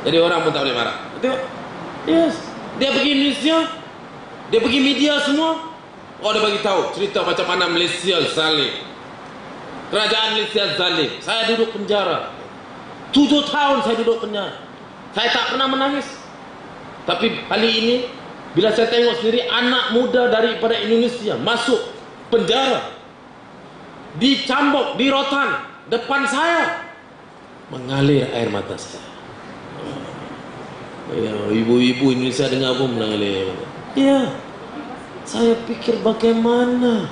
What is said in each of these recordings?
Jadi orang pun tak boleh marah. Tengok. Yes. Dia pergi Indonesia, dia pergi media semua. Oh, dia bagi tahu cerita macam mana Malaysia zalim. Kerajaan Malaysia zalim. Saya duduk penjara. 7 tahun saya duduk penjara. Saya tak pernah menangis. Tapi kali ini bila saya tengok sendiri anak muda daripada Indonesia masuk penjara, dicambuk, di rotan depan saya, mengalir air mata saya. Ya, ibu-ibu Indonesia dengar pun mengalir air mata. Ya, saya pikir bagaimana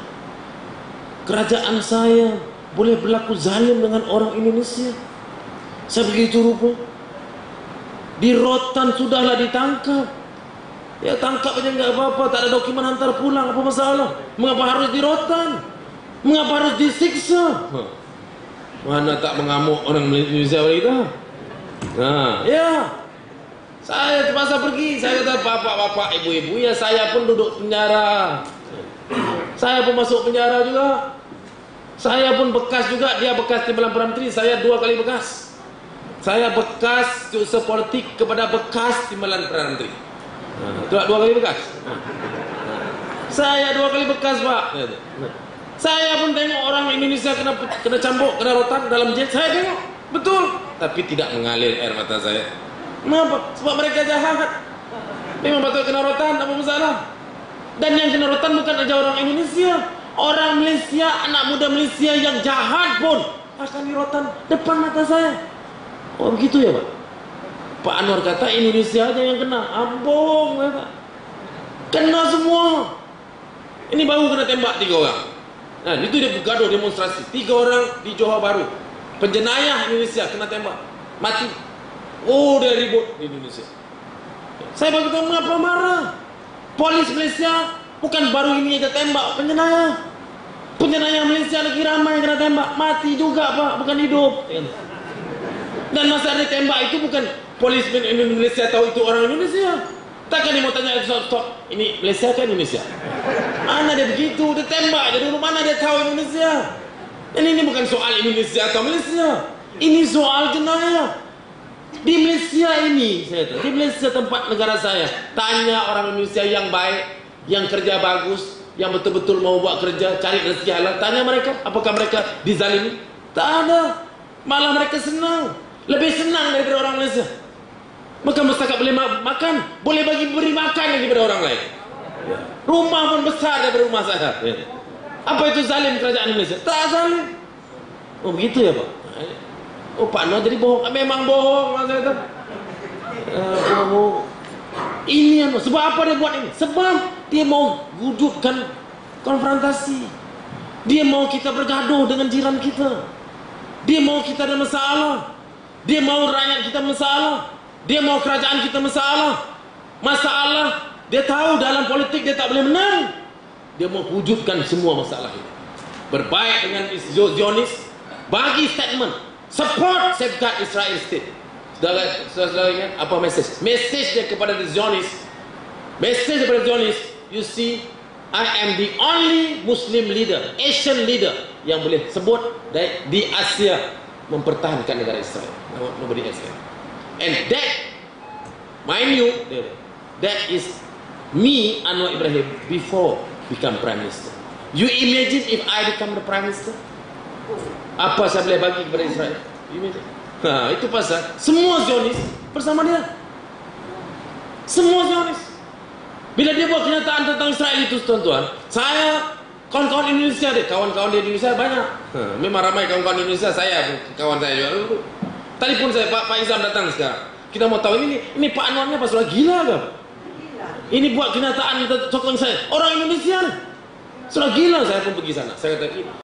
kerajaan saya boleh berlaku zalim dengan orang Indonesia. Saya begitu rupa. Di rotan sudahlah ditangkap. Ya tangkap aja nggak apa-apa, tak ada dokumen hantar pulang, apa masalah? Mengapa harus di rotan? Mengapa harus disiksa? Mana tak mengamuk orang Indonesia kita? Nah, ya. Saya terpaksa pergi. Saya kata bapak-bapak, ibu-ibu, ya saya pun duduk penjara. Saya pun masuk penjara juga. Saya pun bekas juga. Dia bekas Timbalan Perdana Menteri, saya 2 kali bekas. Saya bekas usaha politik kepada bekas Timbalan Perdana Menteri. Itulah 2 kali bekas. Saya 2 kali bekas, Pak. Saya pun tengok orang Indonesia kena cambuk, kena rotan dalam jail. Saya tengok, betul. Tapi tidak mengalir air mata saya. Kenapa? Sebab mereka jahat. Memang betul kena rotan, apa masalah? Dan yang kena rotan bukan aja orang Indonesia. Orang Malaysia, anak muda Malaysia yang jahat pun akan dirotan depan mata saya. Oh begitu ya Pak? Pak Anwar kata Indonesia aja yang kena. Ambong kata. Kena semua. Ini baru kena tembak 3 orang. Nah itu dia gaduh demonstrasi. 3 orang di Johor Bahru. Penjenayah Indonesia kena tembak. Mati. Oh dia ribut di Indonesia. Saya bagi tahu mengapa marah. Polis Malaysia bukan baru ini aja tembak penjenayah. Penjenayah Malaysia lagi ramai kena tembak. Mati juga Pak, bukan hidup. Dan masa dia tembak itu bukan polismen Indonesia tahu itu orang Indonesia. Takkan dia mau tanya stop, ini Malaysia kan Indonesia? Mana dia begitu, dia tembak jadi mana dia tahu Indonesia? Dan ini bukan soal Indonesia atau Malaysia. Ini soal jenayah. Di Malaysia ini, di Malaysia tempat negara saya, tanya orang Indonesia yang baik, yang kerja bagus, yang betul-betul mau buat kerja, cari rezeki halal, tanya mereka, apakah mereka dizalimi? Tak ada. Malah mereka senang. Lebih senang daripada orang Malaysia. Maka setakat boleh makan, boleh beri makan lagi pada orang lain. Rumah pun besar daripada rumah saya. Apa itu zalim kerajaan Malaysia? Tak zalim. Oh begitu ya Pak? Oh Pak Anwar jadi bohong. Memang bohong lah saya kata. Ini sebab apa dia buat ini? Sebab dia mau wujudkan konfrontasi. Dia mau kita bergaduh dengan jiran kita. Dia mau kita ada masalah. Dia mau rakyat kita masalah. Dia mau kerajaan kita masalah. Masalah. Dia tahu dalam politik dia tak boleh menang. Dia mau wujudkan semua masalah ini. Berbaik dengan Zionis. Bagi statement. Support safeguard Israel State. Saudara ingat apa message? Message dia kepada Zionis. Message kepada Zionis. You see, I am the only Muslim leader, Asian leader yang boleh sebut di Asia mempertahankan negara Israel. Nobody else can. And that, mind you, that is me, Anwar Ibrahim, before become Prime Minister. You imagine if I become the Prime Minister? Apa saya boleh bagi kepada Israel? Nah, itu pasal semua Zionis bersama dia. Semua Zionis. Bila dia buat kenyataan tentang Israel itu, tuan-tuan, saya kawan-kawan Indonesia deh, kawan-kawan di Indonesia banyak. Memang ramai kawan-kawan Indonesia, saya kawan saya juga. Telepon saya, Pak Izam datang sekarang. Kita mau tahu ini Pak Anwarnya apa sudah gila ke? Ini buat kenyataan tentang saya. Orang Indonesia nih. Sudah gila, saya pun pergi sana. Saya kata,